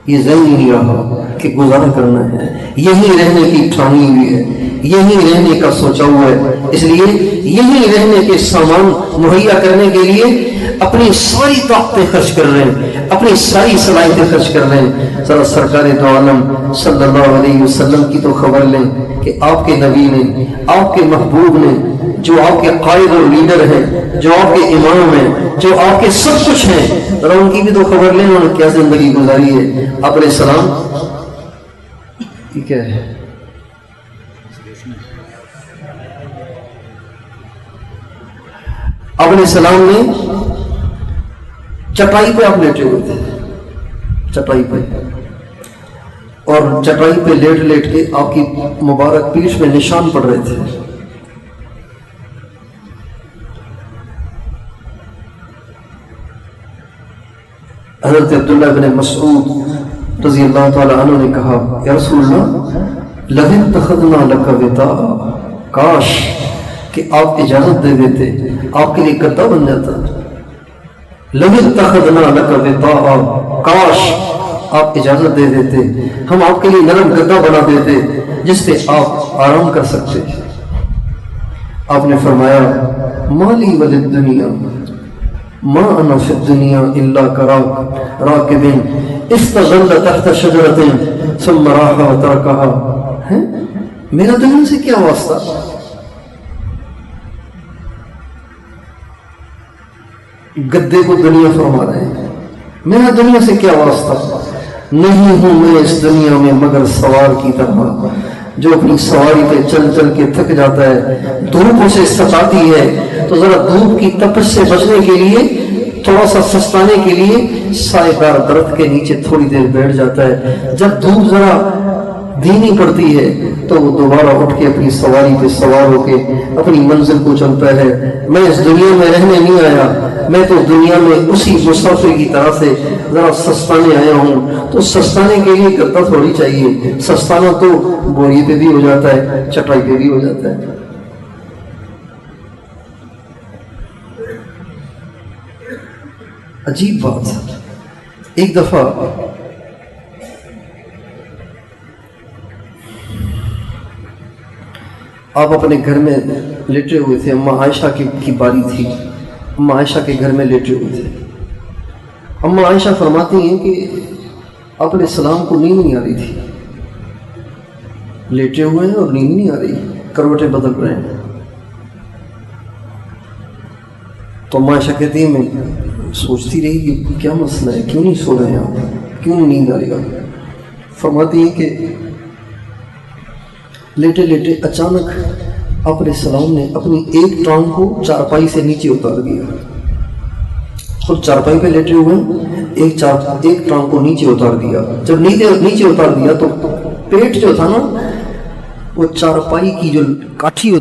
یہ ذہن نہیں رہا کہ گزارا کرنا ہے، یہی رہنے کی ٹھانی ہوئی ہے، یہی رہنے کا سوچا ہوا ہے، اس لیے یہی رہنے کے سامان مہیا کرنے کے لیے اپنی ساری طاقتیں خرچ کر رہے ہیں، اپنی ساری صلاحیتیں خرچ کر رہے ہیں۔ ذرا سرکار دو عالم صلی اللہ علیہ وسلم کی تو خبر لیں کہ آپ کے نبی نے، آپ کے محبوب نے، جو آپ کے قائد اور لیڈر ہیں، جو آپ کے امام ہیں، جو آپ کے سب کچھ ہیں، ذرا ان کی بھی تو خبر لیں انہوں نے کیا زندگی گزاری ہے۔ آپ علیہ السلام کیا ہے، آپ علیہ السلام نے چٹائی پہ آپ لیٹے ہوئے تھے، چٹائی پہ، اور چٹائی پہ لیٹ لیٹ کے آپ کی مبارک پیٹھ میں نشان پڑ رہے تھے۔ حضرت عبداللہ بن مسعود رضی اللہ تعالی عنہ نے کہا، یا رسول اللہ لَوِ اتَّخَذْنَا لَكَ وِطَاءً، کاش کہ آپ اجازت دے دیتے آپ کے لیے گدا بن جاتا۔ لَوِ اتَّخَذْنَا لَكَ وِطَاءً، کاش آپ اجازت دے دیتے ہم آپ کے لیے نرم گدا بنا دیتے جس پہ آپ آرام کر سکتے۔ آپ نے فرمایا، مالی وَلِلدُّنْيَا ما انا فی الدنیا الا راکب استظل تحت شجرۃ ثم راح وترکها، میرا دنیا سے کیا واسطہ، گدے کو دنیا فرما رہے ہیں، میرا دنیا سے کیا واسطہ، نہیں ہوں میں اس دنیا میں مگر سوار کی طرح جو اپنی سواری پہ چل چل کے تھک جاتا ہے، دھوپ اسے ستاتی ہے تو ذرا دھوپ کی تپش سے بچنے کے لیے، تھوڑا سا سستانے کے لیے سائے دار درخت کے نیچے تھوڑی دیر بیٹھ جاتا ہے، جب دھوپ ذرا دھیمی پڑتی ہے تو وہ دوبارہ اٹھ کے اپنی سواری پہ سوار ہو کے اپنی منزل کو چلتا ہے۔ میں اس دنیا میں رہنے نہیں آیا، میں تو دنیا میں اسی مسافر کی طرح سے ذرا سستانے آیا ہوں، تو سستانے کے لیے گدا تھوڑی چاہیے، سستانا تو بوری پہ بھی ہو جاتا ہے، چٹائی پہ بھی ہو جاتا ہے۔ عجیب بات، ایک دفعہ آپ اپنے گھر میں لیٹے ہوئے تھے، اماں عائشہ کی باری تھی، اماں عائشہ کے گھر میں لیٹے ہوئے تھے۔ اماں عائشہ فرماتی ہیں کہ آپ علیہ السلام کو نیند نہیں آ رہی تھی، لیٹے ہوئے ہیں اور نیند نہیں آ رہی، کروٹیں بدل رہے ہیں۔ تو اماں عائشہ کہتی ہیں میں سوچتی رہی کہ کیا مسئلہ ہے، کیوں نہیں سو رہے ہیں آپ، کیوں نہیں نیند آ رہی آپ؟ فرماتی ہیں کہ لیٹے لیٹے اچانک آپ علیہ السلام نے اپنی ایک ٹانگ کو چارپائی سے نیچے اتار دیا، خود چارپائی پہ لیٹے ہوئے ایک ٹانگ کو نیچے اتار دیا۔ جب نیچے اتار دیا تو پیٹ جو تھا نا وہ چارپائی کی جو کاٹھی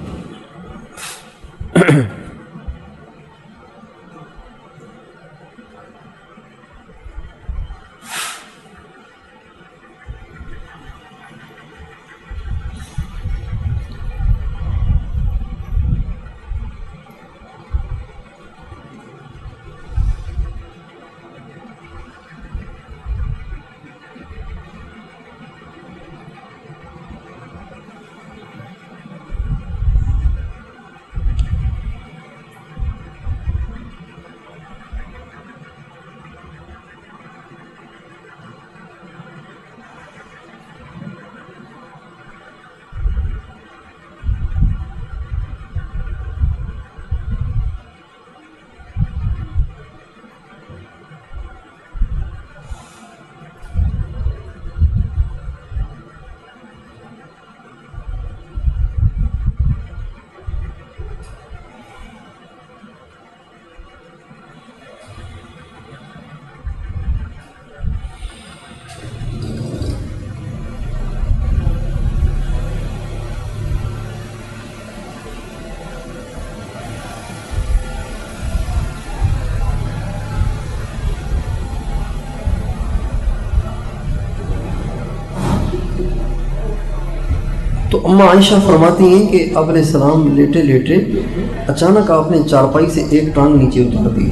تو اماں عائشہ فرماتی ہیں کہ آپ علیہ السلام لیٹے لیٹے اچانک آپ نے چارپائی سے ایک ٹانگ نیچے اتار دی،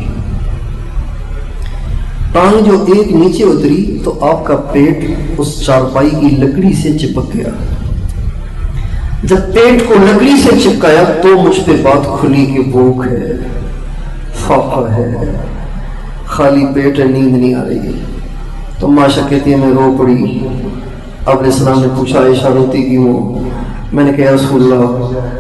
ٹانگ جو ایک نیچے اتری تو آپ کا پیٹ اس چارپائی کی لکڑی سے چپک گیا. جب پیٹ کو لکڑی سے چپکایا تو مجھ پہ بات کھلی کہ بھوک ہے، فاقہ ہے، خالی پیٹ ہے، نیند نہیں آ رہی. تو ماشا کہتی ہے میں رو پڑی. آپ علیہ السلام نے پوچھا عائشہ روتی کیوں ہو؟ میں نے کہا رسول اللہ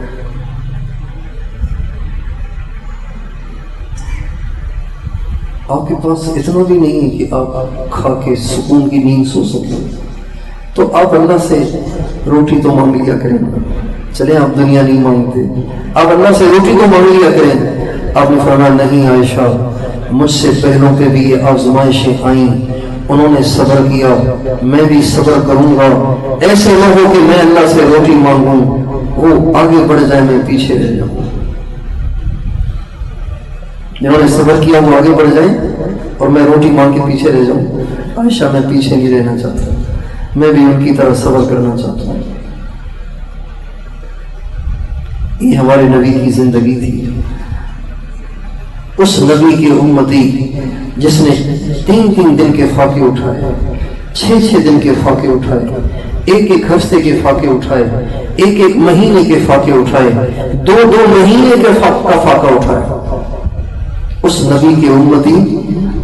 آپ کے پاس اتنا بھی نہیں ہے کہ آپ کھا کے سکون کی نیند سو سکیں، تو آپ اللہ سے روٹی تو مانگ لیا کریں. چلیں آپ دنیا نہیں مانگتے، آپ اللہ سے روٹی تو مانگ لیا کریں. آپ نے فرمایا نہیں عائشہ، مجھ سے پہلوں پہ بھی یہ آزمائشیں آئیں، انہوں نے صبر کیا، میں بھی صبر کروں گا. ایسے نہ ہو کہ میں اللہ سے روٹی مانگوں، وہ آگے بڑھ جائے میں پیچھے رہ جاؤں. جنہوں نے صبر کیا وہ آگے بڑھ جائیں اور میں روٹی مانگ کے پیچھے رہ جاؤں. عائشہ میں پیچھے نہیں رہنا چاہتا، میں بھی ان کی طرح صبر کرنا چاہتا ہوں. یہ ہمارے نبی کی زندگی تھی، اس نبی کی امتی جس نے 3 دن کے فاقے اٹھائے، 6 دن کے فاقے اٹھائے، ایک ہفتے کے فاقے اٹھائے، ایک مہینے کے فاقے اٹھائے، 2 مہینے کا فاقہ اٹھائے. اس نبی کی امتی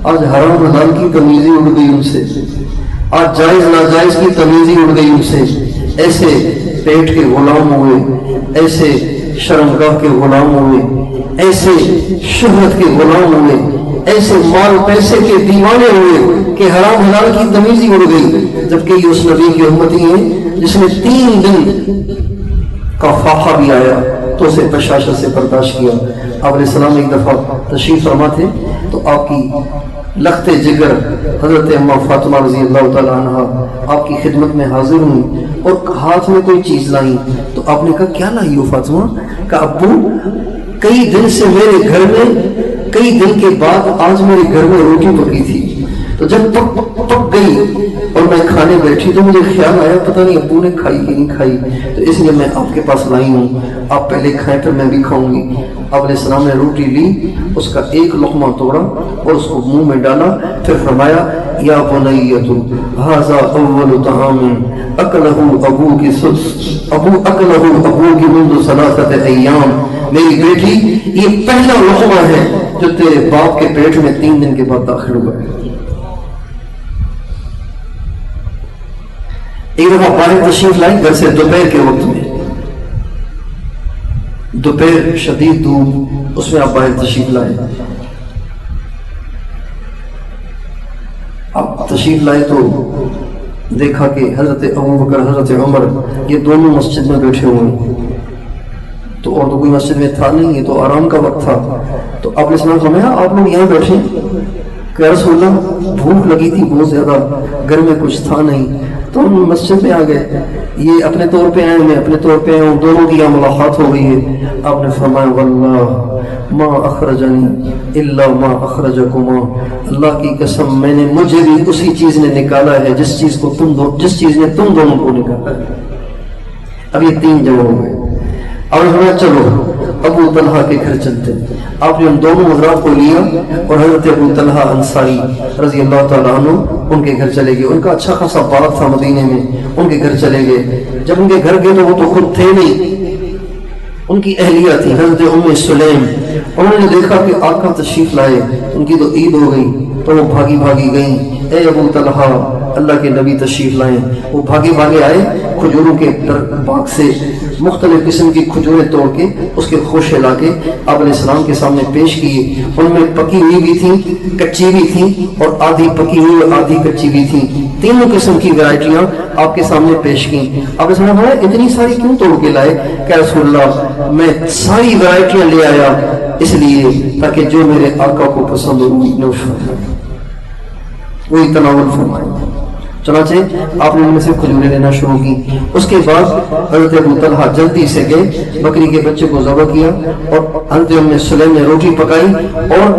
آج حرام حلال کی تمیزی اڑ گئی ان سے، آج جائز ناجائز کی تمیزی اڑ گئی ان سے. ایسے پیٹ کے غلام ہوئے، ایسے شرمگاہ کے غلام ہوئے، ایسے شہرت کے غلام ہوئے، ایسے مال پیسے کے دیوانے ہوئے کہ حرام حلال کی تمیزی اڑ گئی. جبکہ یہ اس نبی کی امتی ہے جس نے 3 دن کا فاقہ بھی آیا تو اسے بشاشت سے برداشت کیا. آپ علیہ السلام ایک دفعہ تشریف فرما تھے تو آپ کی لخت جگر حضرت اماں فاطمہ رضی اللہ تعالی عنہ آپ کی خدمت میں حاضر ہوئی اور ہاتھ میں کوئی چیز لائیں. تو آپ نے کہا کیا لائی ہو فاطمہ؟ کہا ابو کئی دن سے میرے گھر میں، کئی دن کے بعد آج میرے گھر میں روٹی پکی تھی، تو جب پک گئی اور میں کھانے بیٹھی تو مجھے خیال آیا پتہ نہیں ابو نے کھائی کہ نہیں کھائی، تو اس لیے میں آپ کے پاس لائی ہوں، آپ پہلے کھائیں پھر میں بھی کھاؤں گی. آپ علیہ السلام نے روٹی لی، اس کا ایک لقمہ توڑا اور اس کو منہ میں ڈالا، پھر فرمایا یا بنیۃ ھذا اول طعام اکلہ ابوک منذ 3 ایام. میری بیٹی یہ پہلا لقمہ ہے جو تیرے باپ کے پیٹ میں 3 دن کے بعد داخل ہوا ہے. ایک دفعہ باہر تشریف لائی گھر سے دوپہر کے وقت میں، دوپہر شدید دھوپ، اس میں آپ باہر تشریف لائے. آپ تشریف لائے تو دیکھا کہ حضرت ابوبکر حضرت عمر یہ دونوں مسجد میں بیٹھے ہوئے ہیں. تو اور تو کوئی مسجد میں تھا نہیں، یہ تو آرام کا وقت تھا. تو آپ نے سنا فرمایا آپ لوگ یہاں بیٹھے؟ کہ رسول اللہ بھوک لگی تھی بہت زیادہ، گھر میں کچھ تھا نہیں تو ہم مسجد میں آ گئے. یہ اپنے طور پہ آئے، میں اپنے طور پہ آیا ہوں، دونوں کی یہاں ملاقات ہو گئی ہے. آپ نے فرمایا واللہ ما اخرجنی الا ما اخرجکما، اللہ کی قسم میں نے، مجھے بھی اسی چیز نے نکالا ہے جس چیز نے تم دونوں کو نکالا ہے. اب یہ 3 جگہ ہو گئے. اور ہمیں چلو ابو طلحہ کے گھر چلتے. آپ نے ان دونوں حضرات کو لیا اور حضرت ابو طلحہ انصاری رضی اللہ تعالیٰ عنہ ان کے گھر چلے گئے. ان کا اچھا خاصا باغ تھا مدینے میں، ان کے گھر چلے گئے. جب ان کے گھر گئے تو وہ تو خود تھے نہیں، ان کی اہلیہ تھی حضرت ام سلیم. انہوں نے دیکھا کہ آقا تشریف لائے، ان کی تو عید ہو گئی تو وہ بھاگی بھاگی گئیں، اے ابو طلحہ اللہ کے نبی تشریف لائیں. وہ بھاگے بھاگے آئے، کھجوروں کے باغ سے مختلف قسم کی کھجوریں توڑ کے اس کے خوشے لا کے آپ علیہ السلام کے سامنے پیش کیے. ان میں پکی ہوئی بھی تھیں، کچی بھی تھیں، اور آدھی پکی ہوئی اور آدھی کچی بھی تھیں. تینوں قسم کی ورائٹیاں آپ کے سامنے پیش کی. آپ نے سنا اتنی ساری کیوں توڑ کے لائے؟ کہ رسول اللہ میں ساری ورائٹیاں لے آیا اس لیے تاکہ جو میرے آقا کو پسند ہو وہی تناول فرمائے. چنانچہ آپ نے ان میں سے کھجوریں لینا شروع کی. اس کے بعد حضرت ابو طلحہ جلدی سے گئے، بکری کے بچے کو ذبح کیا اور حضرت ام سلیم نے روٹی پکائی اور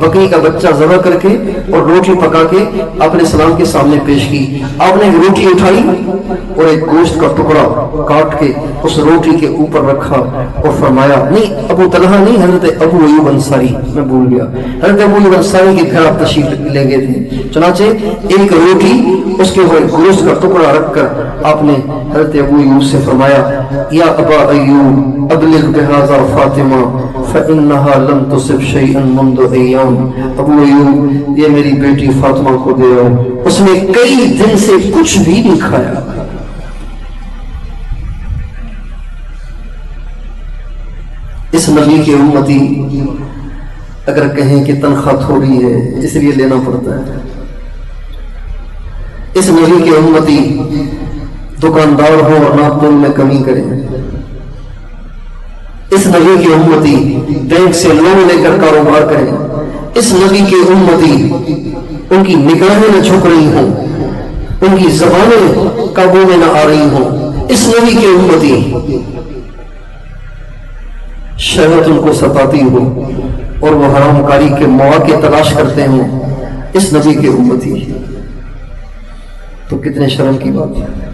بکری کا بچہ ذبح کر کے اور روٹی پکا کے آپ نے سلام کے سامنے پیش کی. آپ نے ایک روٹی اٹھائی اور ایک گوشت کا ٹکڑا کاٹ کے اس روٹی کے اوپر رکھا اور فرمایا, نہیں ابو طلحہ نہیں, حضرت ابو ایوب انصاری, میں بھول گیا, حضرت ابو ایوب انصاری کے گھر آپ تشریف لے گئے تھے. چنانچہ ایک روٹی اس کے اوپر گوشت کا ٹکڑا رکھ کر آپ نے حضرت ابو ایوب سے فرمایا, یا ابا ایوب ابلغ بہذا فاطمہ فإنها لم تصب شيئا منذ ایام. ابو ایوب یہ میری بیٹی فاطمہ کو دے آؤ, اس نے کئی دن سے کچھ بھی نہیں کھایا. اس نبی کے امتی اگر کہیں کہ تنخواہ تھوڑی ہے اس لیے لینا پڑتا ہے, اس نبی کے امتی دکاندار ہو اور ناپتون میں کمی کریں, اس نبی کے امتی بینک سے لون لے کر کاروبار کریں, اس نبی کے امتی ان کی نگاہیں نہ جھک رہی ہوں, ان کی زبانیں قابو میں نہ آ رہی ہوں. اس نبی کے امتی شہوت ان کو ستاتی ہو اور وہ حرام کاری کے مواقع تلاش کرتے ہوں, اس نبی کے امتی, تو کتنے شرم کی بات ہے.